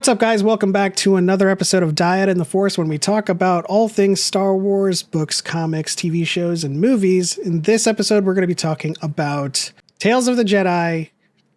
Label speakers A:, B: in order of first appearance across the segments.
A: What's up, guys? Welcome back to another episode of Dyad in the Force, when we talk about all things Star Wars, books, comics, TV shows, and movies. In this episode, we're going to be talking about Tales of the Jedi,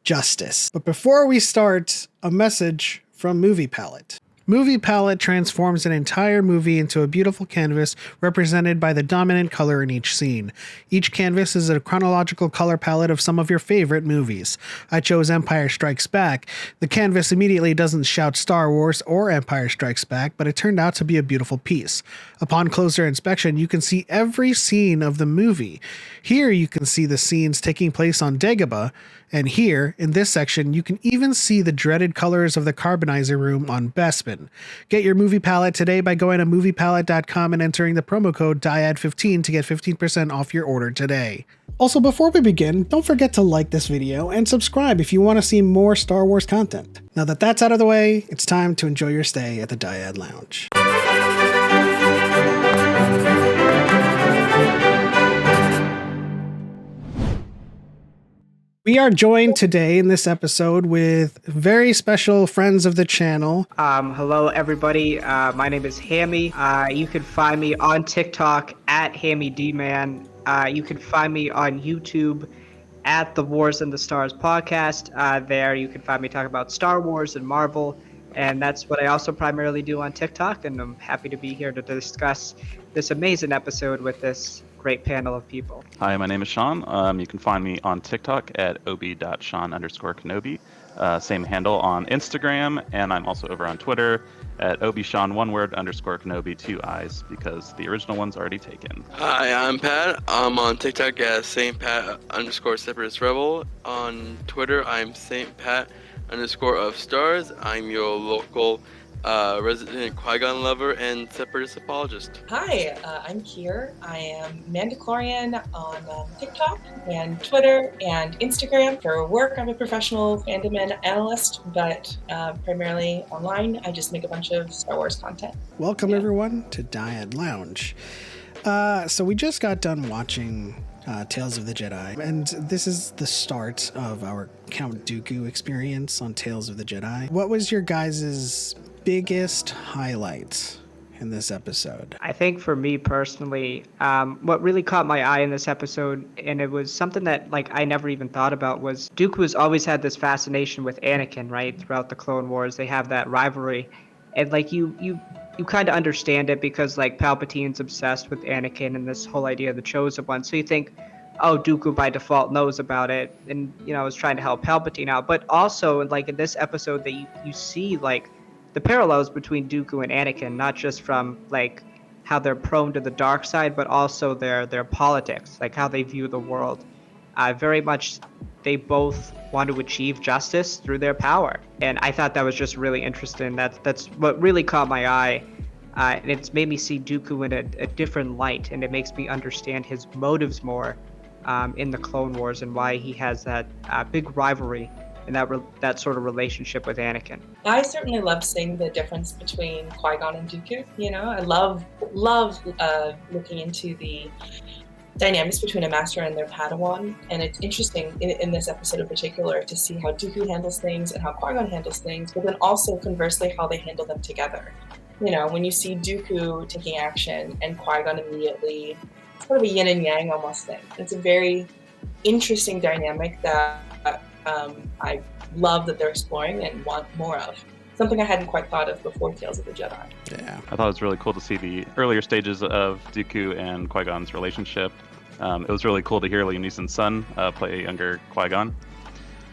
A: Justice. But before we start, a message from Movie Palette. Movie Palette transforms an entire movie into a beautiful canvas represented by the dominant color in each scene. Each canvas is a chronological color palette of some of your favorite movies. I chose Empire Strikes Back. The canvas immediately doesn't shout Star Wars or Empire Strikes Back, but it turned out to be a beautiful piece. Upon closer inspection, you can see every scene of the movie. Here you can see the scenes taking place on Dagobah, and here, in this section, you can even see the dreaded colors of the carbonizer room on Bespin. Get your movie palette today by going to moviepalette.com and entering the promo code DYAD15 to get 15% off your order today. Also, before we begin, don't forget to like this video and subscribe if you want to see more Star Wars content. Now that that's out of the way, it's time to enjoy your stay at the Dyad Lounge. We are joined today in this episode with very special friends of the channel.
B: Hello, everybody. My name is Hammy. You can find me on TikTok at HammyDman. You can find me on YouTube at the Wars and the Stars podcast. There you can find me talking about Star Wars and Marvel. And that's what I also primarily do on TikTok. And I'm happy to be here to discuss this amazing episode with this great panel of people.
C: Hi, my name is Sean. You can find me on TikTok at ob.sean_Kenobi. Same handle on Instagram, and I'm also over on Twitter at obsean, one word, _Kenobi, 2 eyes, because the original one's already taken.
D: Hi, I'm Pat. I'm on TikTok as Saint Pat _Separatist Rebel. On Twitter, I'm Saint Pat _of Stars. I'm your local resident Qui-Gon lover and separatist apologist.
E: Hi, I'm Kier. I am Mandalorian on TikTok and Twitter and Instagram. For work, I'm a professional fandom analyst, but primarily online. I just make a bunch of Star Wars content.
A: Welcome, everyone, to Dyad Lounge. So we just got done watching Tales of the Jedi, and this is the start of our Count Dooku experience on Tales of the Jedi. What was your guys' biggest highlights in this episode?
B: I think for me personally, what really caught my eye in this episode, and it was something that I never even thought about, was Dooku's always had this fascination with Anakin, right? Throughout the Clone Wars, they have that rivalry, and you kind of understand it because Palpatine's obsessed with Anakin and this whole idea of the Chosen One. So you think, oh, Dooku by default knows about it, and is trying to help Palpatine out. But also, in this episode, that you see the parallels between Dooku and Anakin, not just from how they're prone to the dark side, but also their politics, how they view the world. Very much, they both want to achieve justice through their power, and I thought that was just really interesting. That's what really caught my eye, and it's made me see Dooku in a different light, and it makes me understand his motives more in the Clone Wars and why he has that big rivalry and that sort of relationship with Anakin.
E: I certainly love seeing the difference between Qui-Gon and Dooku. I love looking into the dynamics between a master and their Padawan, and it's interesting in this episode in particular to see how Dooku handles things and how Qui-Gon handles things, but then also conversely how they handle them together. When you see Dooku taking action and Qui-Gon immediately, sort of a yin and yang almost thing. It's a very interesting dynamic that I love that they're exploring and want more of. Something I hadn't quite thought of before Tales of the Jedi.
A: Yeah.
C: I thought it was really cool to see the earlier stages of Dooku and Qui-Gon's relationship. It was really cool to hear Liam Neeson's son play a younger Qui-Gon.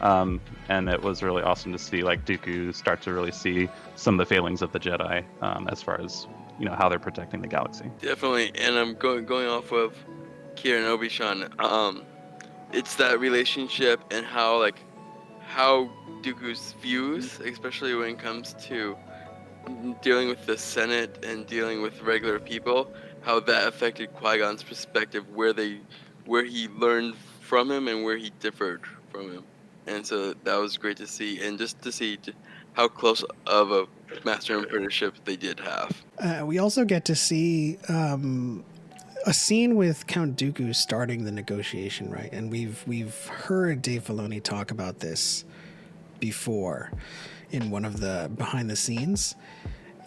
C: And it was really awesome to see Dooku start to really see some of the failings of the Jedi as far as how they're protecting the galaxy.
D: Definitely, and I'm going off of Kier and Obi-Wan. It's that relationship and how Dooku's views, especially when it comes to dealing with the Senate and dealing with regular people, how that affected Qui-Gon's perspective, where he learned from him and where he differed from him. And so that was great to see, and just to see how close of a master and apprenticeship they did have.
A: We also get to see a scene with Count Dooku starting the negotiation, right? And we've heard Dave Filoni talk about this before. in one of the behind the scenes.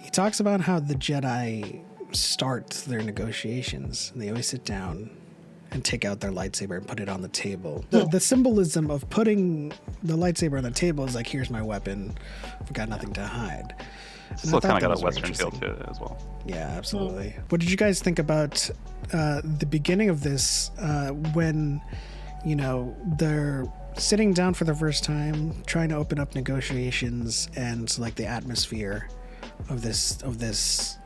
A: He talks about how the Jedi start their negotiations. And they always sit down and take out their lightsaber and put it on the table. The symbolism of putting the lightsaber on the table is like, here's my weapon. I've got nothing to hide.
C: Still kind of got a Western feel to it as well.
A: Yeah, absolutely. What did you guys think about the beginning of this when, they're sitting down for the first time, trying to open up negotiations, and like the atmosphere of this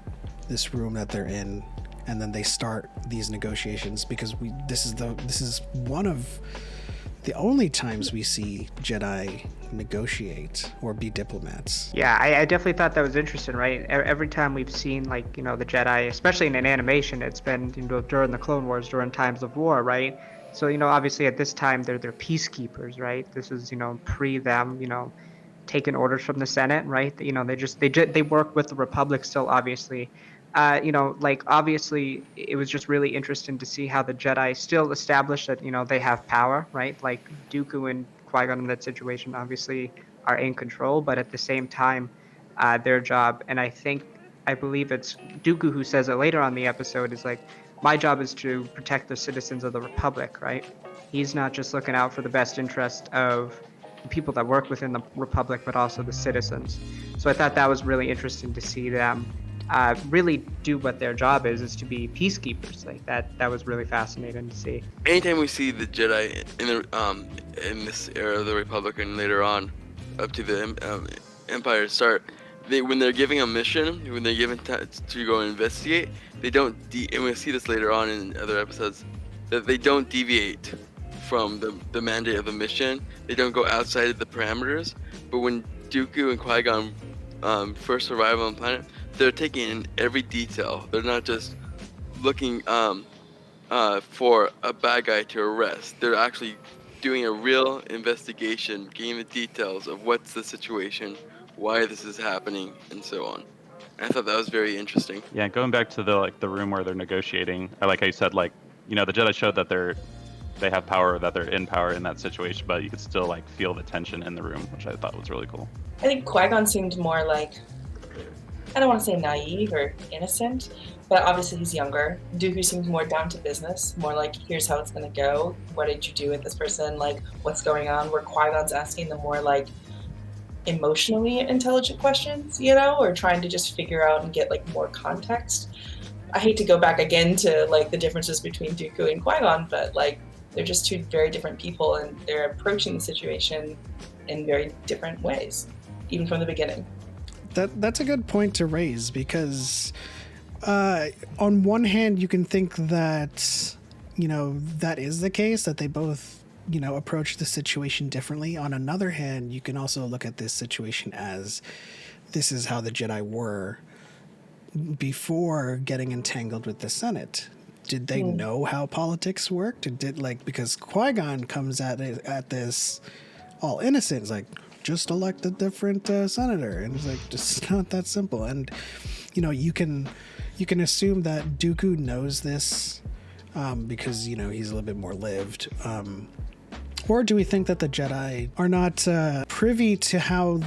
A: room that they're in, and then they start these negotiations because this is one of the only times we see Jedi negotiate or be diplomats.
B: Yeah, I definitely thought that was interesting, right? Every time we've seen, the Jedi, especially in an animation, it's been, during the Clone Wars, during times of war, right? So, obviously at this time, they're peacekeepers, right? This is, pre them, taking orders from the Senate, right? They work with the Republic still, obviously. Obviously, it was just really interesting to see how the Jedi still established that, they have power, right? Like Dooku and Qui-Gon in that situation obviously are in control, but at the same time, their job, and I believe it's Dooku who says it later on in the episode, is like, my job is to protect the citizens of the Republic, right? He's not just looking out for the best interest of the people that work within the Republic, but also the citizens. So I thought that was really interesting to see them really do what their job is to be peacekeepers. Like that was really fascinating to see.
D: Anytime we see the Jedi in this era of the Republic and later on, up to the Empire start, when they're giving a mission, when they're given to go and investigate, they don't. And we'll see this later on in other episodes, that they don't deviate from the mandate of the mission. They don't go outside of the parameters. But when Dooku and Qui-Gon first arrive on the planet, they're taking in every detail. They're not just looking for a bad guy to arrest. They're actually doing a real investigation, getting the details of what's the situation, why this is happening, and so on. And I thought that was very interesting.
C: Yeah, going back to the room where they're negotiating, I like how you said, the Jedi showed that they have power, that they're in power in that situation, but you could still feel the tension in the room, which I thought was really cool.
E: I think Qui-Gon seemed more like, I don't want to say naive or innocent, but obviously he's younger. Dooku seems more down to business, more like, here's how it's going to go. What did you do with this person? What's going on? Where Qui-Gon's asking the more emotionally intelligent questions, or trying to just figure out and get more context. I hate to go back again to the differences between Dooku and Qui-Gon, but they're just two very different people, and they're approaching the situation in very different ways, even from the beginning.
A: That's a good point to raise, because on one hand you can think that that is the case, that they both approach the situation differently. On another hand, you can also look at this situation as this is how the Jedi were before getting entangled with the Senate. Did they know how politics worked? Because Qui-Gon comes at this all innocent. It's like, just elect a different senator, and it's just not that simple. And you can assume that Dooku knows this because he's a little bit more lived. Or do we think that the Jedi are not privy to how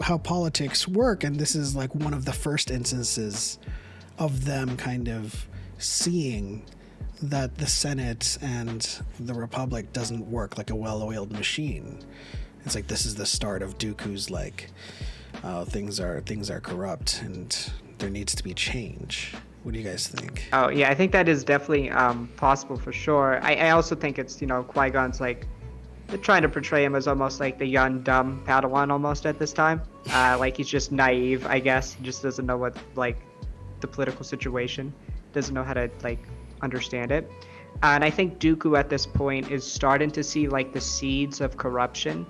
A: how politics work, and this is one of the first instances of them kind of seeing that the Senate and the Republic doesn't work like a well-oiled machine? It's this is the start of Dooku's things are corrupt and there needs to be change. What do you guys think?
B: Oh yeah, I think that is definitely possible for sure. I also think it's Qui-Gon's they're trying to portray him as almost the young dumb Padawan almost at this time. He's just naive, I guess. He just doesn't know what the political situation, doesn't know how to understand it. And I think Dooku at this point is starting to see the seeds of corruption,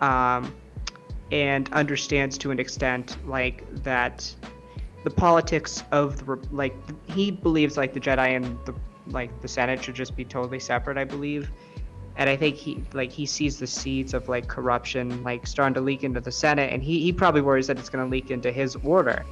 B: and understands to an extent that the politics of he believes the Jedi and the Senate should just be totally separate, I believe. And I think he sees the seeds of corruption starting to leak into the Senate, and he probably worries that it's going to leak into his order.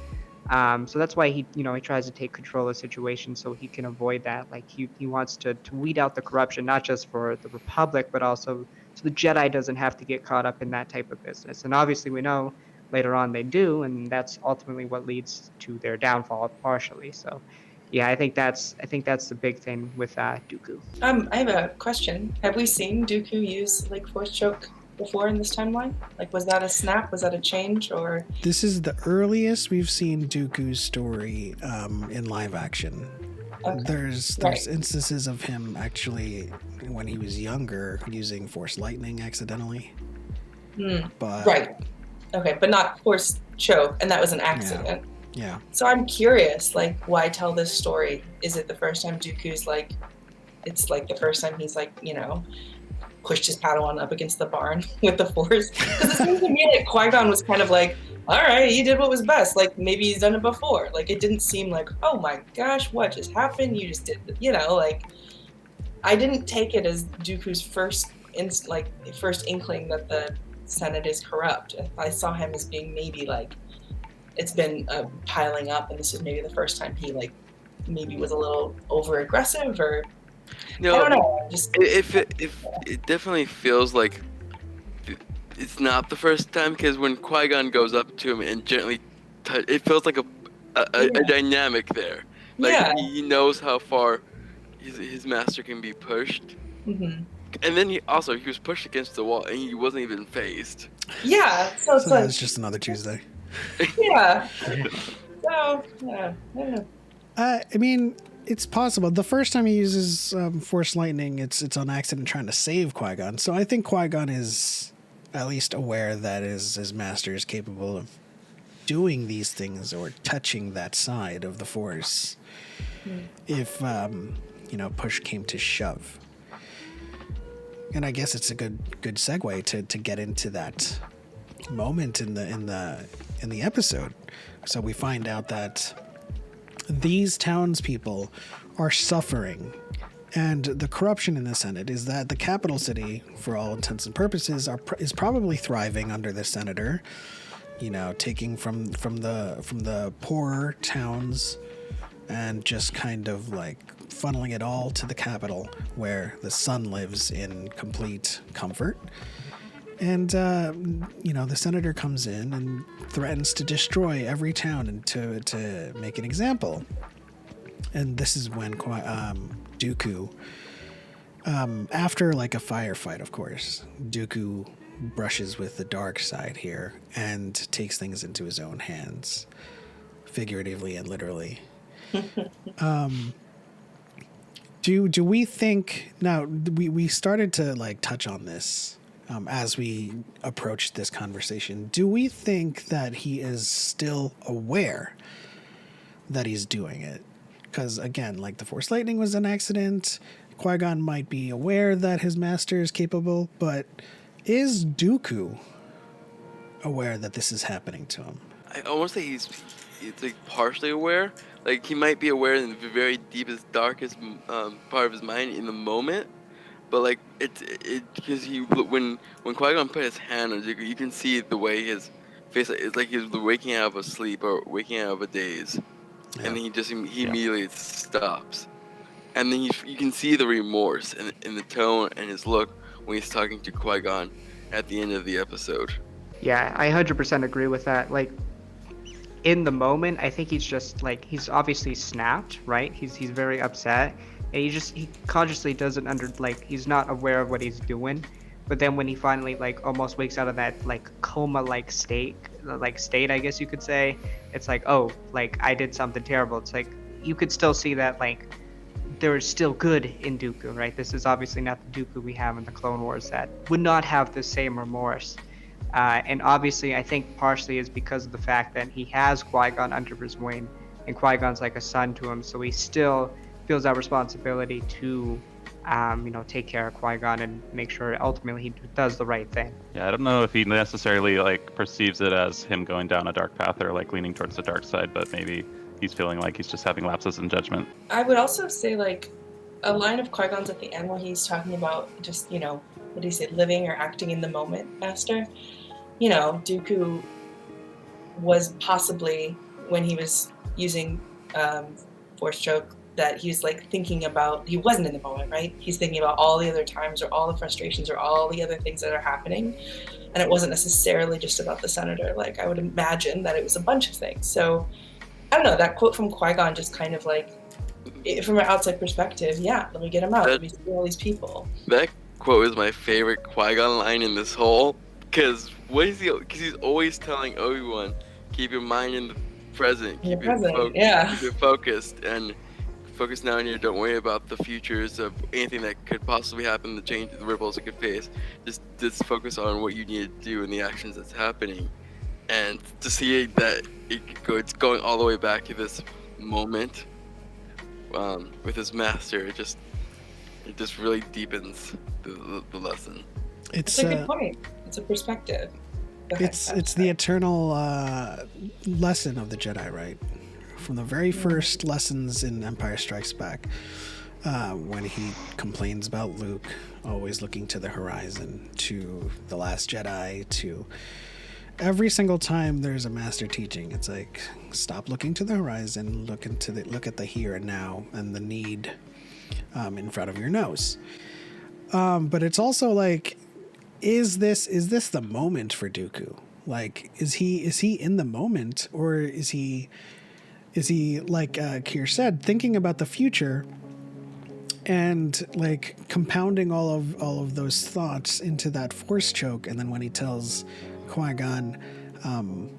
B: So that's why he tries to take control of the situation so he can avoid that. He wants to weed out the corruption, not just for the Republic, but also so the Jedi doesn't have to get caught up in that type of business. And obviously we know later on they do, and that's ultimately what leads to their downfall partially. So yeah, I think that's the big thing with Dooku.
E: I have a question. Have we seen Dooku use like Force choke before in this timeline? Like, was that a snap? Was that a change? Or
A: This is the earliest we've seen Dooku's story in live action.
E: Okay.
A: There's
E: Right.
A: instances of him actually when he was younger using Force lightning accidentally. But
E: right? Okay, but not Force choke, and that was an accident.
A: yeah.
E: So I'm curious, like, why tell this story? Is it the first time Dooku's like, it's like the first time he's like, you know, pushed his Padawan up against the barn with the Force? Because it seems to me like Qui-Gon was kind of like, all right, he did what was best. Like, maybe he's done it before. Like, it didn't seem like, oh my gosh, what just happened? You just did, you know, like, I didn't take it as Dooku's first inkling that the Senate is corrupt. I saw him as being maybe like, it's been piling up, and this is maybe the first time he like maybe was a little over aggressive, or
D: No,
E: I don't know. Just
D: if it definitely feels like it's not the first time, because when Qui-Gon goes up to him and gently it feels like a dynamic there. Like
E: yeah.
D: he knows how far his master can be pushed.
E: Mm-hmm.
D: And then he was pushed against the wall and he wasn't even phased.
E: Yeah. So it's
A: So
E: like,
A: that was just another Tuesday.
E: yeah. So yeah. I don't know.
A: I mean, it's possible. The first time he uses Force lightning, it's on accident trying to save Qui-Gon. So I think Qui-Gon is at least aware that his master is capable of doing these things or touching that side of the Force if push came to shove. And I guess it's a good segue to get into that moment in the episode. So we find out that these townspeople are suffering, and the corruption in the Senate is that the capital city, for all intents and purposes, is probably thriving under the senator. You know, taking from the poorer towns and just kind of like funneling it all to the capital, where the son lives in complete comfort. And the senator comes in and threatens to destroy every town and to make an example. And this is when Dooku, after like a firefight, of course, Dooku brushes with the dark side here and takes things into his own hands, figuratively and literally. Do we think now? We started to like touch on this as we approached this conversation. Do we think that he is still aware that he's doing it? Because again, like the Force lightning was an accident. Qui-Gon might be aware that his master is capable, but is Dooku aware that this is happening to him?
D: I almost say he's like partially aware. Like he might be aware in the very deepest, darkest part of his mind in the moment, but like it because when Qui-Gon put his hand on Dooku, you can see the way his face, it's like he's waking out of a sleep or waking out of a daze, and then he immediately stops, and then you can see the remorse in the tone and his look when he's talking to Qui-Gon at the end of the episode.
B: Yeah, I 100% agree with that. Like, in the moment, I think he's just like, he's obviously snapped, right? He's very upset, and he consciously doesn't he's not aware of what he's doing. But then when he finally like almost wakes out of that like coma state, I guess you could say, it's like, oh, like I did something terrible. It's like you could still see that like there is still good in Dooku, right? This is obviously not the Dooku we have in the Clone Wars that would not have the same remorse. And obviously, I think partially is because of the fact that he has Qui-Gon under his wing, and Qui-Gon's like a son to him, so he still feels that responsibility to, take care of Qui-Gon and make sure ultimately he does the right thing.
C: Yeah, I don't know if he necessarily like perceives it as him going down a dark path or like leaning towards the dark side, but maybe he's feeling like he's just having lapses in judgment.
E: I would also say like a line of Qui-Gon's at the end where he's talking about just, what do you say, living or acting in the moment, Master. Dooku was possibly, when he was using Force choke, that he's like thinking about, he wasn't in the moment, right? He's thinking about all the other times or all the frustrations or all the other things that are happening. And it wasn't necessarily just about the senator. Like, I would imagine that it was a bunch of things. So I don't know, that quote from Qui-Gon just kind of like, from an outside perspective, yeah, let me get him out. Let me see all these people.
D: That quote is my favorite Qui-Gon line in this whole, because he's always telling Obi-Wan, keep your mind in the present, keep it focused, and focus now and here. Don't worry about the futures of anything that could possibly happen, the ripples it could face. Just focus on what you need to do and the actions that's happening. And to see that it's going all the way back to this moment with his master, it just really deepens the lesson.
E: It's a good point. It's a perspective.
A: It's the eternal lesson of the Jedi, right? From the very first lessons in Empire Strikes Back, when he complains about Luke always looking to the horizon, to The Last Jedi, to every single time there's a master teaching, it's like, stop looking to the horizon, look at the here and now and the need in front of your nose. But it's also like, is this the moment for Dooku? Like, is he in the moment, or is he like Keir said, thinking about the future and like compounding all of those thoughts into that force choke? And then when he tells Qui-Gon,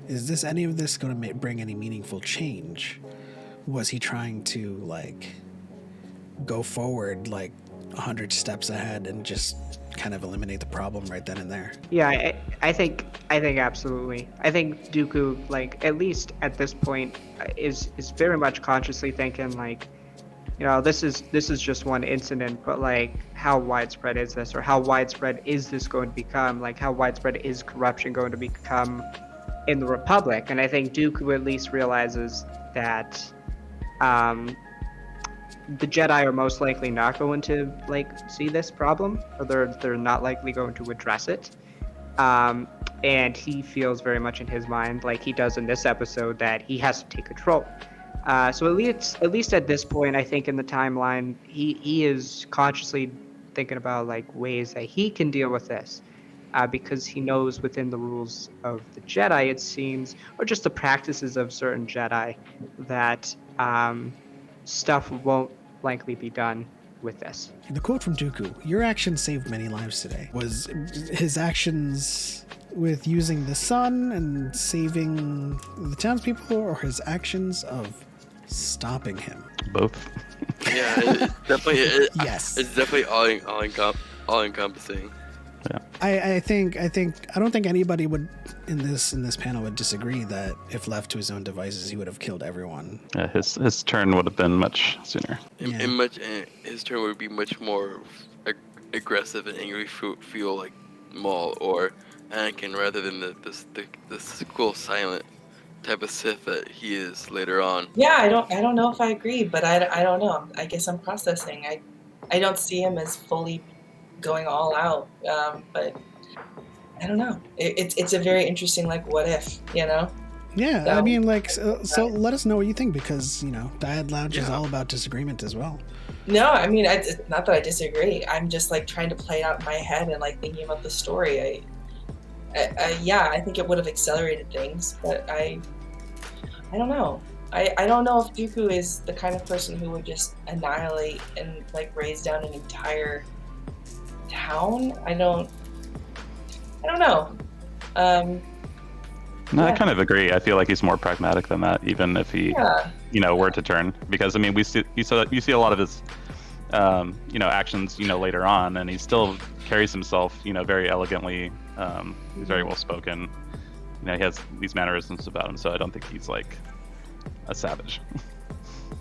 A: is any of this going to bring any meaningful change? Was he trying to like go forward like 100 steps ahead and just kind of eliminate the problem right then and there?
B: Yeah, I think absolutely. I think Dooku, like, at least at this point, is very much consciously thinking, like, you know, this is just one incident, but like, how widespread is this, or how widespread is this going to become? Like, how widespread is corruption going to become in the Republic? And I think Dooku at least realizes that the Jedi are most likely not going to like see this problem, or they're not likely going to address it. And he feels very much in his mind, like he does in this episode, that he has to take control. So at least at this point, I think in the timeline, he is consciously thinking about like ways that he can deal with this, because he knows within the rules of the Jedi, it seems, or just the practices of certain Jedi, that stuff won't likely be done with this.
A: The quote from Dooku, "Your actions saved many lives today," was his actions with using the sun and saving the townspeople, or his actions of stopping him?
C: Both.
D: Yeah, it's definitely.
A: Yes,
D: it's definitely all encompassing.
C: Yeah.
A: I don't think anybody would in this panel would disagree that if left to his own devices, he would have killed everyone.
C: Yeah, his turn would have been much sooner.
D: His turn would be much more aggressive and angry, feel like Maul or Anakin, rather than this cool silent type of Sith that he is later on.
E: Yeah, I don't know if I agree, but I don't know. I guess I'm processing. I don't see him as fully going all out, but I don't know. It's a very interesting, like, what if, you know?
A: Yeah,
E: So,
A: I mean, like, so let us know what you think, because, you know, Dyad Lounge is all about disagreement as well.
E: No, I mean, it's not that I disagree. I'm just, like, trying to play it out in my head and, like, thinking about the story. I think it would have accelerated things, but I don't know. I don't know if Dooku is the kind of person who would just annihilate and, like, raise down an entire town. I don't know.
C: No, I kind of agree. I feel like he's more pragmatic than that, even if he, were to turn. Because I mean, you see a lot of his, actions, later on, and he still carries himself, very elegantly. He's very well spoken. He has these mannerisms about him, so I don't think he's like a savage.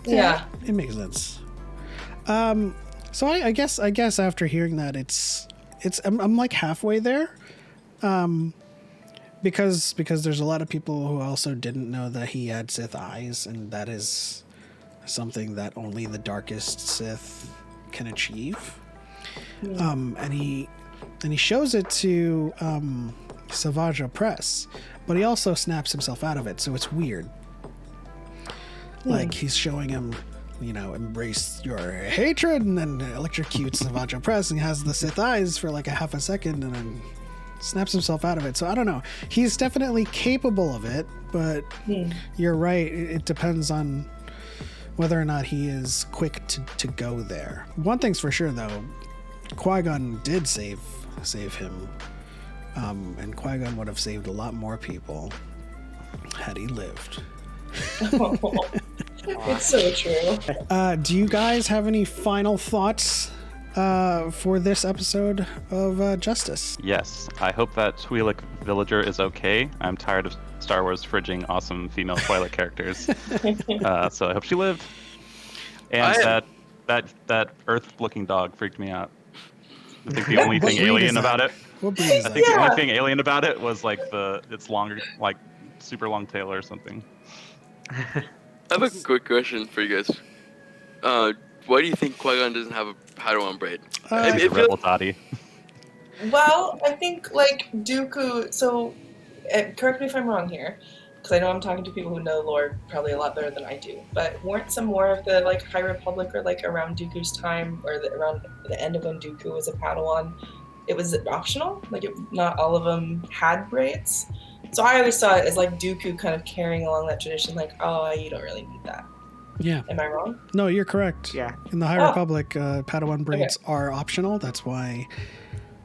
E: Yeah,
A: it makes sense. So I guess after hearing that, I'm like halfway there. Because there's a lot of people who also didn't know that he had Sith eyes, and that is something that only the darkest Sith can achieve.
E: Yeah.
A: And he shows it to Savage Press, but he also snaps himself out of it, so it's weird. Like, he's showing him embrace your hatred, and then electrocutes Savage Press and has the Sith eyes for like a half a second and then snaps himself out of it. So I don't know. He's definitely capable of it, but you're right. It depends on whether or not he is quick to go there. One thing's for sure, though. Qui-Gon did save him. And Qui-Gon would have saved a lot more people had he lived.
E: It's so true.
A: Do you guys have any final thoughts for this episode of Justice?
C: Yes, I hope that Twi'lek villager is okay. I'm tired of Star Wars fridging awesome female Twi'lek characters. So I hope she lived. And that Earth-looking dog freaked me out. I think the only thing alien about it.
A: What breed is
C: I
A: that?
C: think the only thing alien about it was like its longer, like super long tail or something.
D: I have a quick question for you guys. Why do you think Qui-Gon doesn't have a Padawan braid?
C: He's a rebel toddy.
E: Well, I think like Dooku. So, correct me if I'm wrong here, because I know I'm talking to people who know lore probably a lot better than I do. But weren't some more of the like High Republic or like around Dooku's time or around the end of when Dooku was a Padawan? It was optional. Like not all of them had braids. So I always saw it as like Dooku kind of carrying along that tradition. Like, oh, you don't really need that.
A: Yeah.
E: Am I wrong?
A: No, you're correct.
B: Yeah.
A: In the High Republic, Padawan braids are optional. That's why,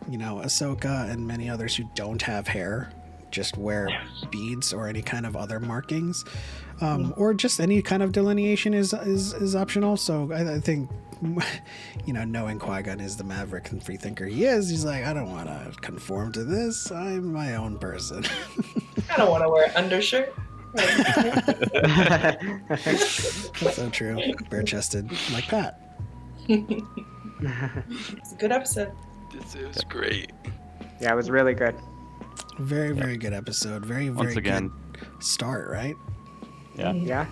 A: Ahsoka and many others who don't have hair just wear beads or any kind of other markings, or just any kind of delineation is optional. So I think, knowing Qui-Gon is the maverick and free thinker he is, he's like, I don't want to conform to this. I'm my own person.
E: I don't want to wear an undershirt.
A: That's so true. Bare-chested, like Pat.
E: It's a good episode.
D: This is great.
B: Yeah, it was really good.
A: Very, very good episode. Very, very
C: Once again,
A: good start, right?
C: yeah.
B: Yeah.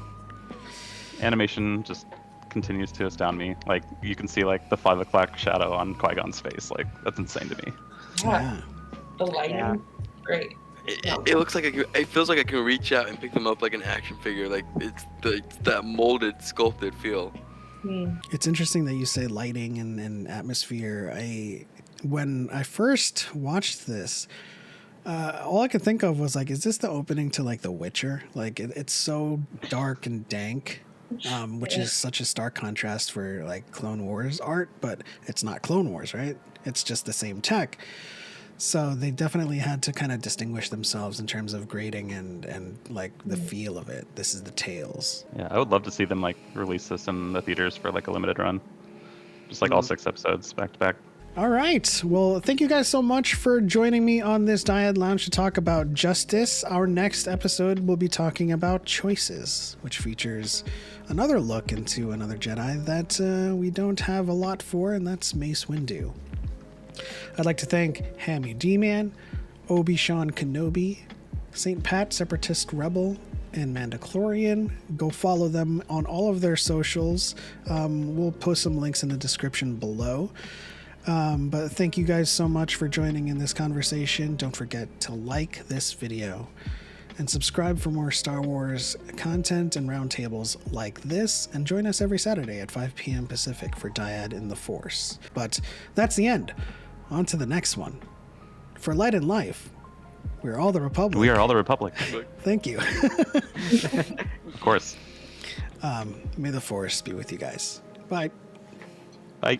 C: Animation just continues to astound me. Like you can see like the 5 o'clock shadow on Qui-Gon's face. Like that's insane to me.
E: Yeah. The lighting,
B: Yeah.
E: great.
D: It looks like it feels like I can reach out and pick them up like an action figure. Like it's that molded, sculpted feel.
A: It's interesting that you say lighting and atmosphere. When I first watched this, all I could think of was like, is this the opening to like The Witcher? Like it's so dark and dank, which is such a stark contrast for like Clone Wars art, but it's not Clone Wars, right? It's just the same tech. So they definitely had to kind of distinguish themselves in terms of grading and like the feel of it. This is the Tales.
C: Yeah, I would love to see them like release this in the theaters for like a limited run, just like all 6 episodes back to back.
A: All right. Well, thank you guys so much for joining me on this Dyad Lounge to talk about Justice. Our next episode will be talking about Choices, which features another look into another Jedi that we don't have a lot for, and that's Mace Windu. I'd like to thank Hammy D-Man, Obi-Sean Kenobi, St. Pat Separatist Rebel, and Mandalorian. Go follow them on all of their socials. We'll post some links in the description below. But thank you guys so much for joining in this conversation. Don't forget to like this video and subscribe for more Star Wars content and roundtables like this, and join us every Saturday at 5 p.m. Pacific for Dyad in the Force. But that's the end. On to the next one. For Light and Life, we're all the Republic.
C: We are all the Republic.
A: Thank you.
C: Of course.
A: May the Force be with you guys. Bye.
C: Bye.